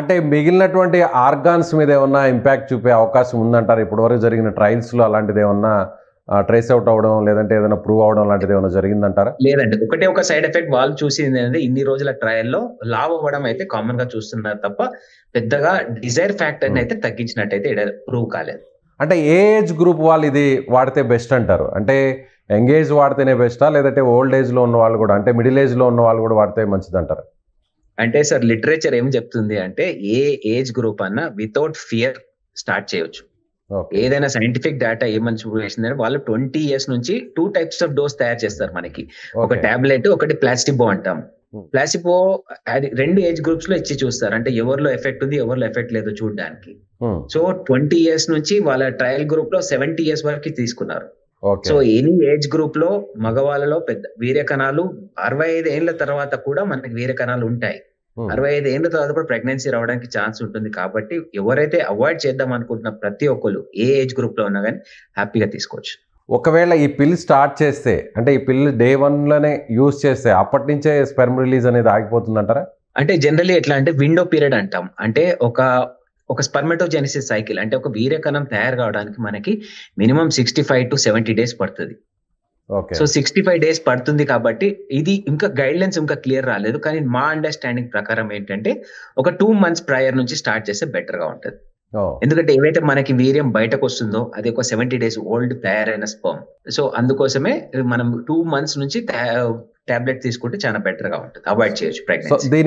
అంటే మిగిలినటువంటి ఆర్గాన్స్ మీద ఏమన్నా ఇంపాక్ట్ చూపే అవకాశం ఉందంటారు? ఇప్పటివరకు జరిగిన ట్రయల్స్‌లో అలాంటిది ఏమన్నా ట్రేస్ ఔట్ అవ్వడం, లేదంటే ఏదైనా ప్రూవ్ అవ్వడం లాంటిది ఏమన్నా జరిగిందంటారా? లేదండి. ఒకటే ఒక సైడ్ ఎఫెక్ట్ వాళ్ళు చూసిందేంటంటే ఇన్ని రోజుల ట్రయల్‌లో లావు అవ్వడం అయితే కామన్‌గా చూస్తున్నారు తప్ప, పెద్దగా డిజైర్ ఫ్యాక్టర్‌ని హ్మ్. అయితే తగ్గించినట్టయితే ప్రూవ్ కాలేదు. అంటే ఏ ఏజ్ గ్రూప్ వాళ్ళు ఇది వాడితే బెస్ట్ అంటారు? అంటే యంగ్ ఏజ్ వాడితేనే బెస్టా? లేదంటే ఓల్డ్ ఏజ్‌లో ఉన్నవాళ్ళు గూడా అంటే మిడిల్ ఏజ్‌లో ఉన్నవాళ్ళు గూడా వాడితే మంచిదంటారా? అంటే సార్ లిటరేచర్ ఏం చెప్తుంది అంటే, ఏ ఏజ్ గ్రూప్ అన్నా వితౌట్ ఫియర్ స్టార్ట్ చేయొచ్చు. ఓకే. ఏదైనా సైంటిఫిక్ డేటా ఏమని చూపిస్తుందంటే, వాళ్ళు 20 ఇయర్స్ నుంచి 2 టైప్స్ ఆఫ్ డోస్ తయారు చేస్తారు మనకి. ఒక ఓకే. టాబ్లెట్, ఒకటి ప్లాసిబో అంటాం. హ్మ్. ప్లాసిబో అది 2 ఏజ్ గ్రూప్స్‌లో ఇచ్చి చూస్తారు. అంటే ఎవరిలో ఎఫెక్ట్ ఉంది, ఎవరిలో ఎఫెక్ట్ లేదో చూడడానికి. హ్మ్. సో 20 ఇయర్స్ నుంచి వాళ్ళ ట్రయల్ గ్రూప్‌లో 70 ఇయర్స్ వరకి తీసుకున్నారు. ఓకే. సో ఎనీ ఏజ్ గ్రూప్‌లో మగవాళ్ళలో పెద్ద వీర్య కణాలు 65 ఏళ్ల తర్వాత కూడా మనకి వీర్య కణాలు ఉంటాయి. హ్మ్. 65 ఏళ్ల తర్వాత కూడా ప్రెగ్నెన్సీ రావడానికి ఛాన్స్ ఉంటుంది. కాబట్టి ఎవరైతే అవాయిడ్ చేద్దాం అనుకుంటున్న ప్రతి ఒక్కళ్ళు ఏ ఏజ్ గ్రూప్‌లో ఉన్నా గాని హ్యాపీగా తీసుకోవచ్చు. ఒకవేళ ఈ పిల్ స్టార్ట్ చేస్తే అంటే ఈ పిల్ డే 1లోనే యూజ్ చేస్తే అప్పటినుంచే స్పెర్మ్ రిలీజ్ అనేది ఆగిపోతుందంటారా? అంటే జనరల్లీ ఎట్లా అంటే విండో పీరియడ్ అంటాం. అంటే ఒక స్పెర్మటోజెనెసిస్ సైకిల్ అంటే ఒక వీర్య కణం తయారు కావడానికి మనకి మినిమమ్ 65-70 డేస్ పడతది. ఓకే. సో 65 డేస్ పడుతుంది కాబట్టి ఇది ఇంకా గైడ్‌లైన్స్ ఇంకా క్లియర్ రాలేదు. కానీ మా అండర్‌స్టాండింగ్ ప్రకారం ఏంటంటే ఒక 2 మంత్స్ ప్రయర్ నుంచి స్టార్ట్ చేస్తే బెటర్‌గా ఉంటది. ఓహ్! ఎందుకంటే ఏవైతే మనకి వీర్యం బయటకొస్తుందో అది ఒక 70 డేస్ ఓల్డ్ తయారైన స్పెర్మ్. సో అందుకోసమే మనం 2 మంత్స్ నుంచి టాబ్లెట్ తీసుకుంటే చాలా బెటర్‌గా ఉంటది. అవాయిడ్ చేయొచ్చు సో ప్రెగ్నెన్సీ. దీనికి